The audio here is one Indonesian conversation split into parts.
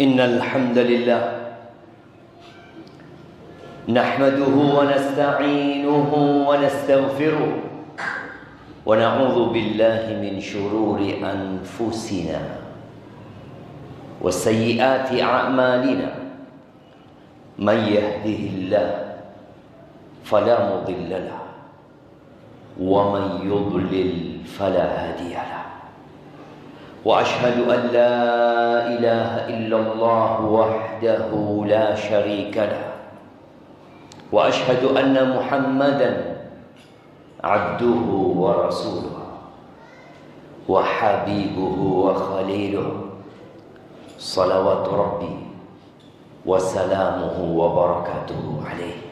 Innal hamdalillah nahmaduhu wa nasta'inuhu wa nastaghfiruh wa na'udzu billahi min shururi anfusina wa sayyiati a'malina. Man yahdihillah fala mudilla lahu wa man yudlil fala hadiya lahu. وأشهد أن لا إله إلا الله وحده لا شريك له وأشهد أن محمدا عبده ورسوله وحبيبه وخليله صلوات ربي وسلامه وبركاته عليه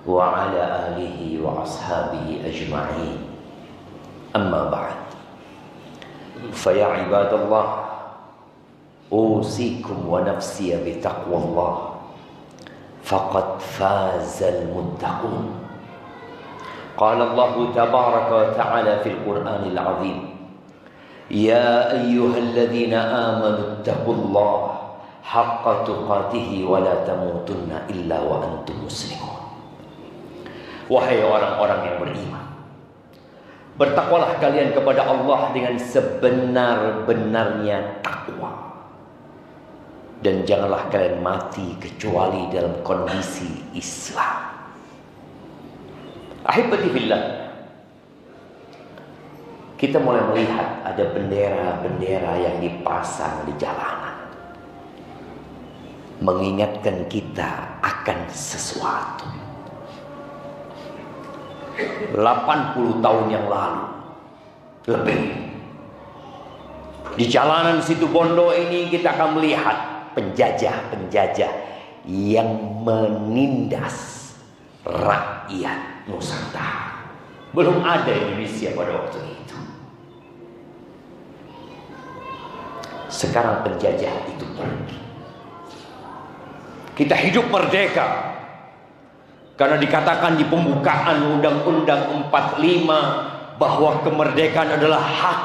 وعلى آله وأصحابه أجمعين. أما بعد، فيا عباد الله أوصيكم ونفسي بتقوى الله فقد فاز المتقون. قال الله تبارك وتعالى في القرآن العظيم: يا أيها الذين آمنوا اتقوا الله حق تقاته ولا تموتن إلا وأنتم مسلمون. Wahai orang-orang yang beriman, bertakwalah kalian kepada Allah dengan sebenar-benarnya takwa. Dan janganlah kalian mati kecuali dalam kondisi Islam. Ahibati fillah, kita mulai melihat ada bendera-bendera yang dipasang di jalanan, mengingatkan kita akan sesuatu. 80 tahun yang lalu lebih, di jalanan Situbondo ini kita akan melihat penjajah-penjajah yang menindas rakyat Nusantara. Belum ada Indonesia pada waktu itu. Sekarang penjajah itu pergi. Kita hidup merdeka karena dikatakan di pembukaan Undang-Undang 45 bahwa kemerdekaan adalah hak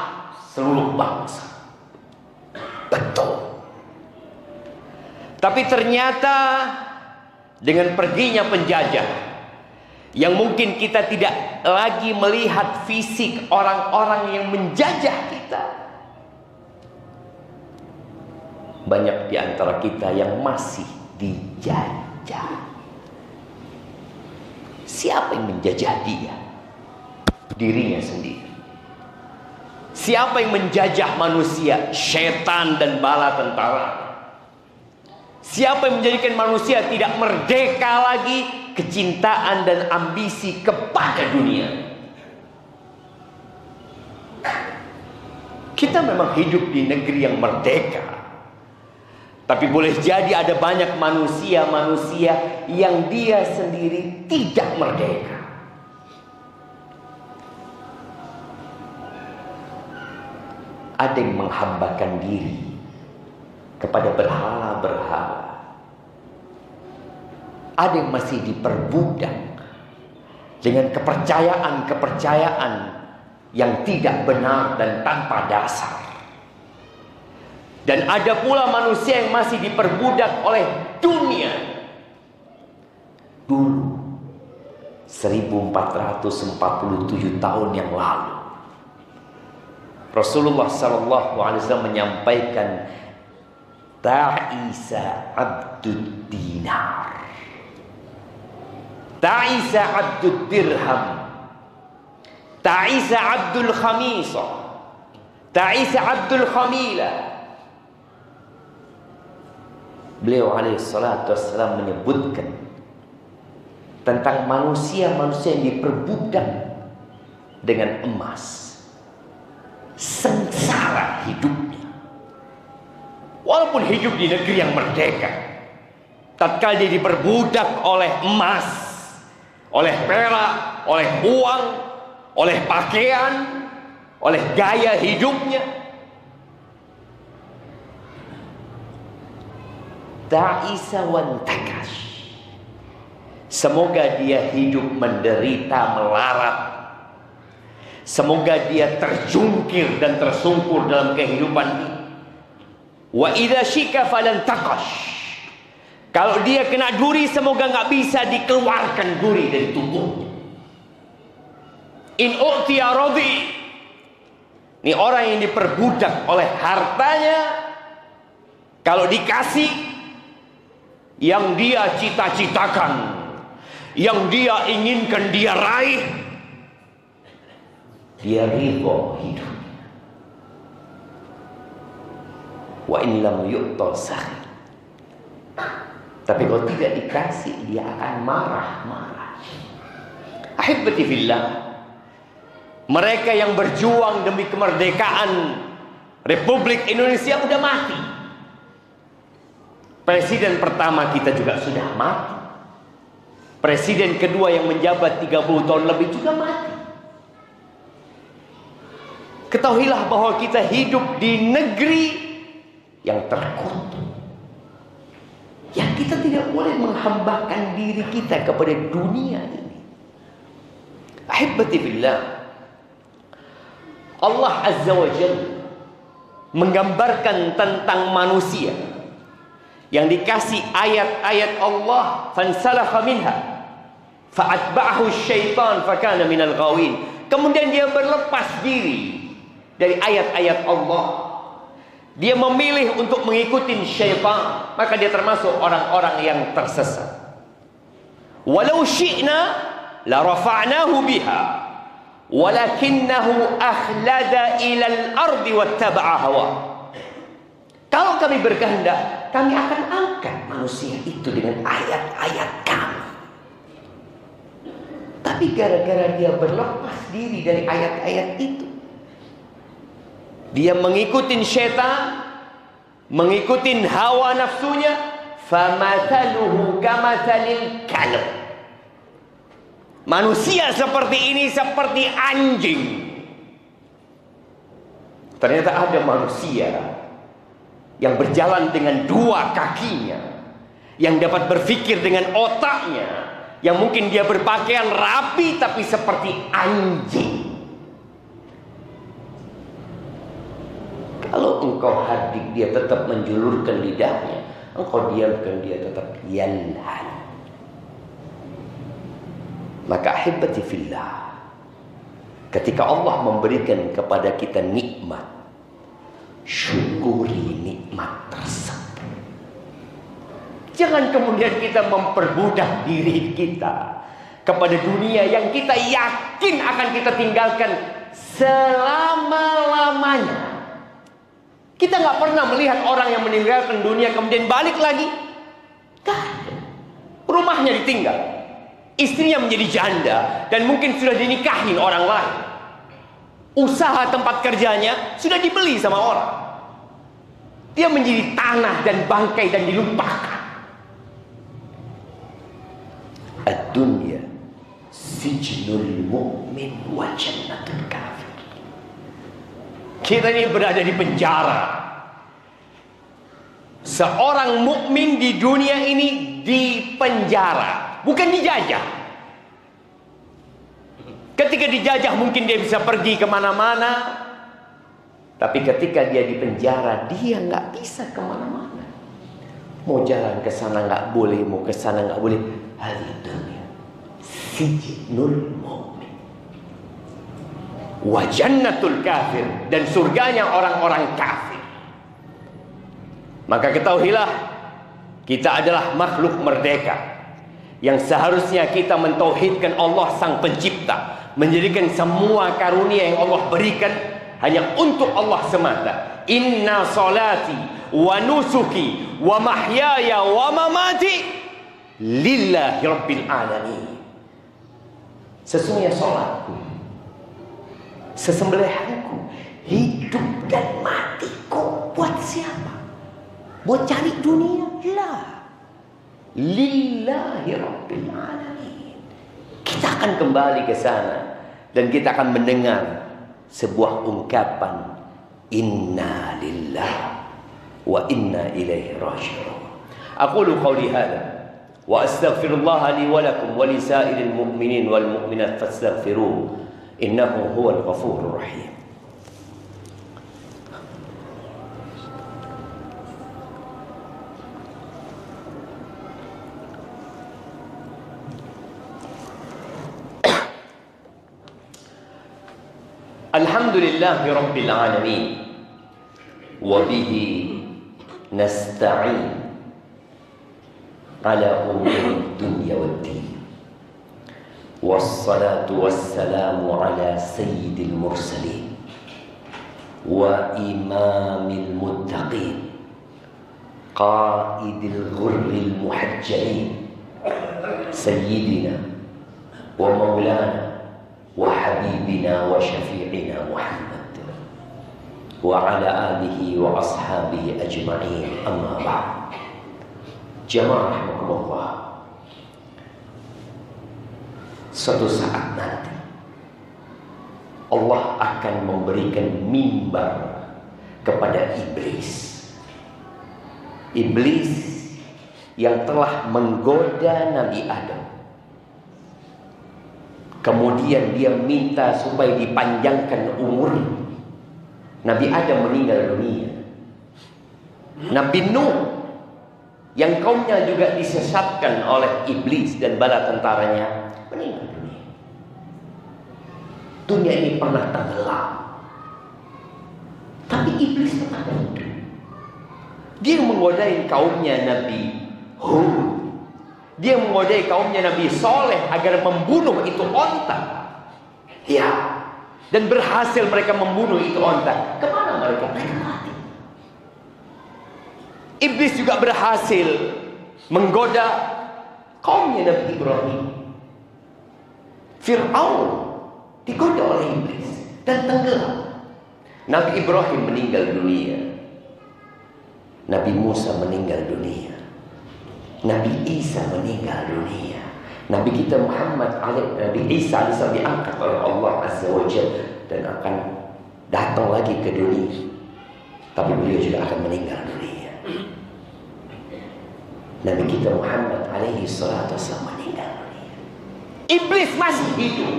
seluruh bangsa. Betul. Tapi ternyata dengan perginya penjajah, yang mungkin kita tidak lagi melihat fisik orang-orang yang menjajah kita, banyak di antara kita yang masih dijajah. Siapa yang menjajah dia? Dirinya sendiri. Siapa yang menjajah manusia? Setan dan bala tentara. Siapa yang menjadikan manusia tidak merdeka lagi? Kecintaan dan ambisi kepada dunia. Kita memang hidup di negeri yang merdeka, tapi boleh jadi ada banyak manusia-manusia yang dia sendiri tidak merdeka. Ada yang menghambakan diri kepada berhala-berhala. Ada yang masih diperbudak dengan kepercayaan-kepercayaan yang tidak benar dan tanpa dasar. Dan ada pula manusia yang masih diperbudak oleh dunia. Dulu 1447 tahun yang lalu, Rasulullah SAW menyampaikan ta'isa abdud dinar, ta'isa abdud dirham, ta'isa abdul khamisah, ta'isa abdul khamilah. Beliau alaihissalatu wassalam menyebutkan tentang manusia-manusia yang diperbudak dengan emas. Sengsara hidupnya. Walaupun hidup di negeri yang merdeka, tatkala dia diperbudak oleh emas, oleh perak, oleh uang, oleh pakaian, oleh gaya hidupnya, ta'isa wantakash. Semoga dia hidup menderita melarat. Semoga dia terjungkir dan tersungkur dalam kehidupan ini. Wa idza syika falan taqash. Kalau dia kena duri, semoga nggak bisa dikeluarkan duri dari tubuhnya. In u'tiya radhi. Ini orang yang diperbudak oleh hartanya, kalau dikasih yang dia cita-citakan, yang dia inginkan, dia raih, dia ridha hidup. Wa in lam yu'ta sakhir. Tapi kalau tidak dikasih, dia akan marah-marah. Ahibbati fillah, mereka yang berjuang demi kemerdekaan Republik Indonesia udah mati. Presiden pertama kita juga sudah mati. Presiden kedua yang menjabat 30 tahun lebih juga mati. Ketahuilah bahwa kita hidup di negeri yang terkutuk, yang kita tidak boleh menghambakan diri kita kepada dunia ini. Ahibbati billah, Allah Azza wa Jalla menggambarkan tentang manusia yang dikasih ayat-ayat Allah, fansalakha minha fa'atba'ahu syaitan fakana minal ghawin. Kemudian dia berlepas diri dari ayat-ayat Allah. Dia memilih untuk mengikuti syaitan, maka dia termasuk orang-orang yang tersesat. Walau syi'na la rafa'nahu biha walakinnahu akhlada ilal ardi wattaba'a hawa. Kalau kami berkehendak, kami akan angkat manusia itu dengan ayat-ayat kami. Tapi gara-gara dia berlepas diri dari ayat-ayat itu, dia mengikuti syaitan, mengikuti hawa nafsunya, famathaluhu kamathalil kalb. Manusia seperti ini seperti anjing. Ternyata ada manusia yang berjalan dengan dua kakinya, yang dapat berpikir dengan otaknya, yang mungkin dia berpakaian rapi tapi seperti anjing. Kalau engkau hadik, dia tetap menjulurkan lidahnya, engkau diamkan, dia tetap yalhan. Maka ahibbati fillah, ketika Allah memberikan kepada kita nikmat, syukuri nikmat tersebut. Jangan kemudian kita memperbudak diri kita kepada dunia yang kita yakin akan kita tinggalkan selama-lamanya. Kita nggak pernah melihat orang yang meninggalkan dunia kemudian balik lagi. Gak ada. Rumahnya ditinggal, istrinya menjadi janda, dan mungkin sudah dinikahin orang lain. Usaha tempat kerjanya sudah dibeli sama orang. Dia menjadi tanah dan bangkai dan dilupakan. Ad-dunya sijnul mu'min wa jannatul kafir. Kita ini berada di penjara. Seorang mukmin di dunia ini di penjara, bukan dijajah. Ketika dijajah mungkin dia bisa pergi kemana-mana, tapi ketika dia di penjara, dia nggak bisa kemana-mana. Mau jalan ke sana nggak boleh, mau ke sana nggak boleh. Hal itu sijnul mu'min wa jannatul kafir, dan surganya orang-orang kafir. Maka ketahuilah, kita adalah makhluk merdeka yang seharusnya kita mentauhidkan Allah sang pencipta, menjadikan semua karunia yang Allah berikan hanya untuk Allah semata. Inna salati wa nusuki wa mahyaya wa mamati lillahi rabbil alamin. Sesungguhnya salatku, sesembelihanku, hidup dan matiku buat siapa? Buat cari dunia? Lah, lillahi rabbil alamin. Kita akan kembali ke sana dan kita akan mendengar sebuah ungkapan, inna lillahi wa inna ilaihi raji'un. Aqulu qawli hadha wa astaghfirullah li wa lakum wa li sa'iril mu'minin wal mu'minat fastaghfiruhu innahu huwal ghafurur rahim. Alhamdulillahi Rabbil Alamin. Wabihi nasta'in ala umuri dunya waddin. Wassalatu wassalamu ala sayyidil mursalin wa imamil muttaqin qaidil ghurril muhajjalin sayyidina wa maulana wa habibina wa syafi'ina Muhammad wa ala alihi wa ashabihi ajma'in, amma ba'd. Jamaah rahimakumullah, suatu saat nanti Allah akan memberikan mimbar kepada iblis. Iblis yang telah menggoda Nabi Adam. Kemudian dia minta supaya dipanjangkan umurnya. Nabi Adam meninggal dunia. Nabi Nuh yang kaumnya juga disesatkan oleh iblis dan bala tentaranya meninggal dunia. Dunia ini pernah tenggelam, tapi iblis tetap hidup. Dia menggodai kaumnya Nabi Hud. Dia menggodai kaumnya Nabi Soleh agar membunuh itu onta. Ya, dan berhasil mereka membunuh itu onta. Kemana mereka? Mereka mati. Iblis juga berhasil menggoda kaumnya Nabi Ibrahim. Fir'aun digoda oleh iblis dan tenggelam. Nabi Ibrahim meninggal dunia. Nabi Musa meninggal dunia. Nabi Isa meninggal dunia. Nabi kita Muhammad Nabi Isa diangkat oleh Allah Azza wa Jalla dan akan datang lagi ke dunia. Tapi beliau juga akan meninggal dunia. Nabi kita Muhammad alaihi salatu wasallam meninggal dunia. Iblis masih hidup,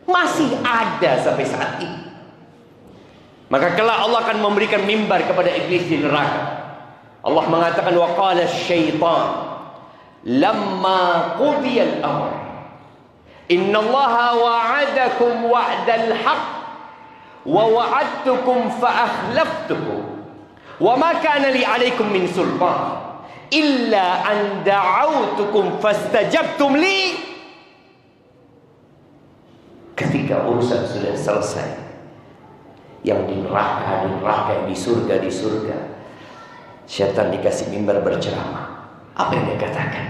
masih ada sampai saat ini. Maka kelak Allah akan memberikan mimbar kepada iblis di neraka. Allah mengatakan, wa qala syaitan lamma qudiya al-amr innallaha wa'adakum wa'dal haqq wa wa'adtukum fa akhlaftukum wa ma kana li 'alaikum min sultan illa an da'awtukum fastajabtum li. Ketika urusan sudah selesai, yang di neraka, yang di surga, syaitan dikasih mimbar berceramah. Apa yang dia katakan?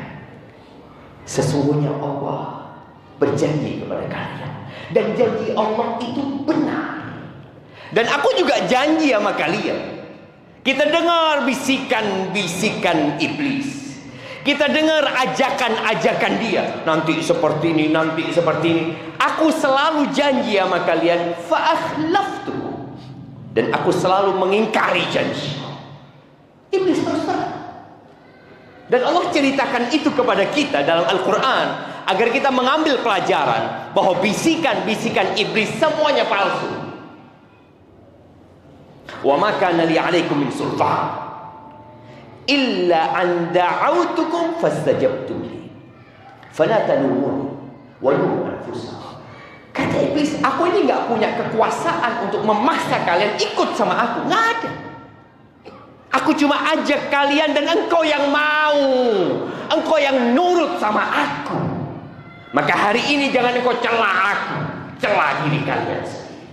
Sesungguhnya Allah berjanji kepada kalian, dan janji Allah itu benar, dan aku juga janji sama kalian. Kita dengar bisikan-bisikan iblis, kita dengar ajakan-ajakan dia, nanti seperti ini, nanti seperti ini. Aku selalu janji sama kalian, fa akhlaftu, dan aku selalu mengingkari janji. Iblis terus terang. Dan Allah ceritakan itu kepada kita dalam Al-Quran agar kita mengambil pelajaran bahwa bisikan-bisikan iblis semuanya palsu. Wa ma kana li 'alaikum min sultan illa an da'awtukum fastajabtum li fala talumuni wa lumu anfusakum. Kata iblis, aku ini enggak punya kekuasaan untuk memaksa kalian ikut sama aku. Enggak ada. Aku cuma ajak kalian dan engkau yang mau, engkau yang nurut sama aku. Maka hari ini jangan engkau celah aku, celah diri kalian sendiri.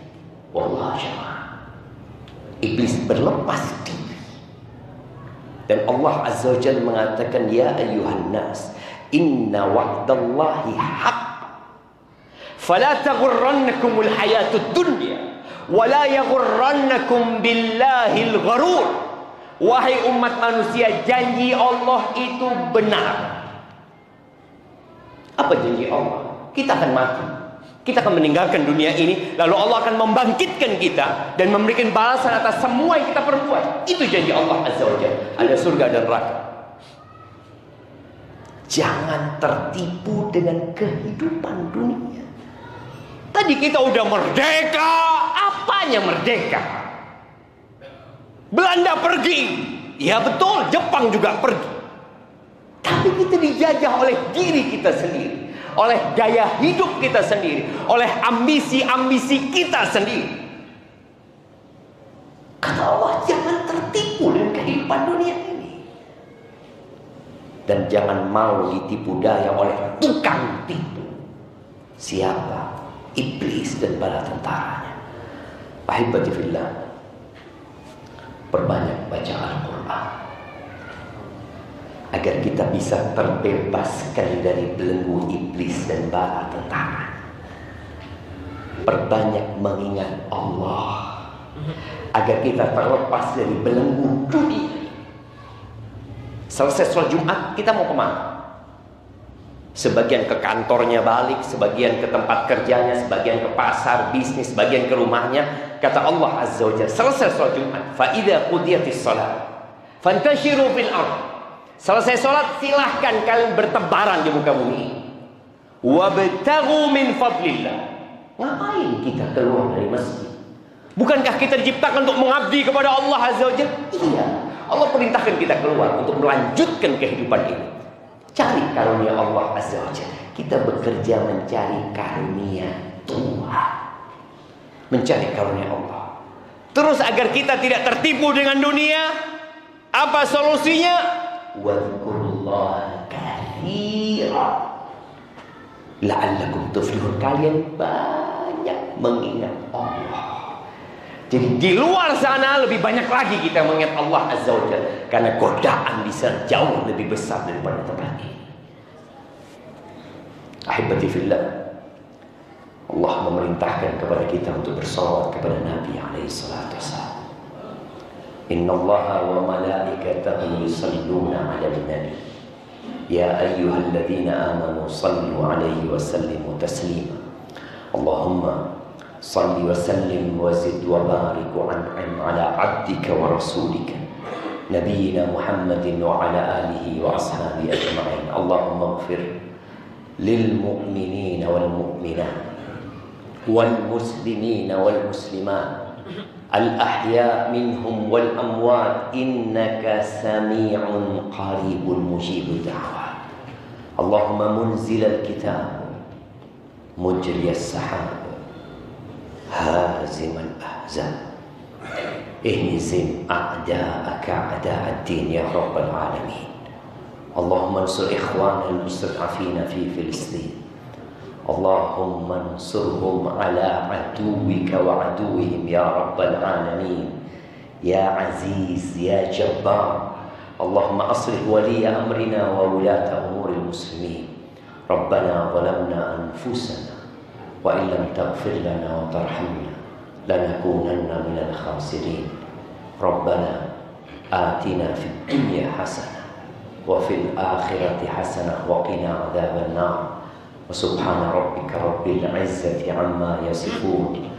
Wallah jemaah, iblis berlepas diri. Dan Allah Azza wa Jalla mengatakan, ya ayyuhan nas, inna wa'dallahi haqq, fala taghurrannakumul hayatud dunya, wala yaghurrannakum billahil gharur. Wahai umat manusia, janji Allah itu benar. Apa janji Allah? Kita akan mati, kita akan meninggalkan dunia ini, lalu Allah akan membangkitkan kita dan memberikan balasan atas semua yang kita perbuat. Itu janji Allah Azza wa Jalla. Ada surga dan neraka. Jangan tertipu dengan kehidupan dunia. Tadi kita udah merdeka. Apanya merdeka? Belanda pergi, ya betul, Jepang juga pergi. Tapi kita dijajah oleh diri kita sendiri. oleh gaya hidup kita sendiri, oleh ambisi-ambisi kita sendiri. Kata Allah, jangan tertipu dengan kehidupan dunia ini. Dan jangan mau ditipu daya oleh tukang tipu. Siapa? Iblis dan bala tentaranya. Ahibati fillah, perbanyak baca Al-Quran agar kita bisa terbebaskan dari belenggu iblis dan bala tentara. Perbanyak mengingat Allah agar kita terlepas dari belenggu dunia. Selesai sholat Jumat, kita mau kemana? Sebagian ke kantornya balik, sebagian ke tempat kerjanya, sebagian ke pasar, bisnis, sebagian ke rumahnya. Kata Allah Azza wa Jalla, selesai sholat Jumat, fa idza qudiyatis shalah fantashiru fil ardh. Selesai sholat, silahkan kalian bertebaran di muka bumi. Wabtaghu min fadlillah. Ngapain kita keluar dari masjid? Bukankah kita diciptakan untuk mengabdi kepada Allah Azza wa Jalla? Iya. Allah perintahkan kita keluar untuk melanjutkan kehidupan ini. Cari karunia Allah Azza wa Jalla. Kita bekerja mencari karunia Tuhan, mencari karunia Allah. Terus agar kita tidak tertipu dengan dunia, apa solusinya? Wadhkurullaha katsiran la'allakum tuflihun. Kalian banyak mengingat Allah. Jadi di luar sana lebih banyak lagi kita mengingat Allah Azza wa Jalla, karena godaan di sana jauh lebih besar daripada tempat ini. Ahibati fillah, Allah memerintahkan kepada kita untuk bersalawat kepada Nabi alaihi salatu wassalam. Innallaha wa malaikatahu yusalluna 'alan nabi ya ayyuhalladzina amanu sallu 'alaihi wa sallimu taslima. Allahumma salli wa sallim wa zid wa barik wa an'im ala 'abdika wa rasulika nabiyyina Muhammadin wa ala alihi wa ashabihi ajma'in. Allahumma ighfir lil mu'minina wal mu'minat wal muslimina wal muslimat al ahya minhum wal amwat innaka sami'un qaribun mujibud da'wat. Allahumma munzil al kitab mujri as sahab هازم الأحزاب اهزم أعداءك أعداء الدين يا رب العالمين. اللهم انصر إخواننا المستضعفين في فلسطين. اللهم انصرهم على عدوك وعدوهم يا رب العالمين يا عزيز يا جبار. اللهم أصلح ولي أمرنا وولاة أمور المسلمين. ربنا ظلمنا أنفسنا وإن لم تغفر لنا وترحمنا لنكونن من الخاسرين. ربنا آتنا في الدنيا حسنة وفي الآخرة حسنة وقنا عذاب النار. وسبحان ربك رب العزة عما يصفون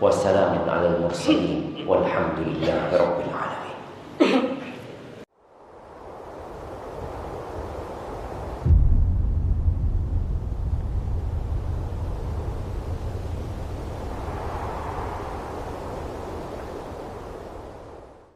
وسلام على المرسلين والحمد لله رب العالمين.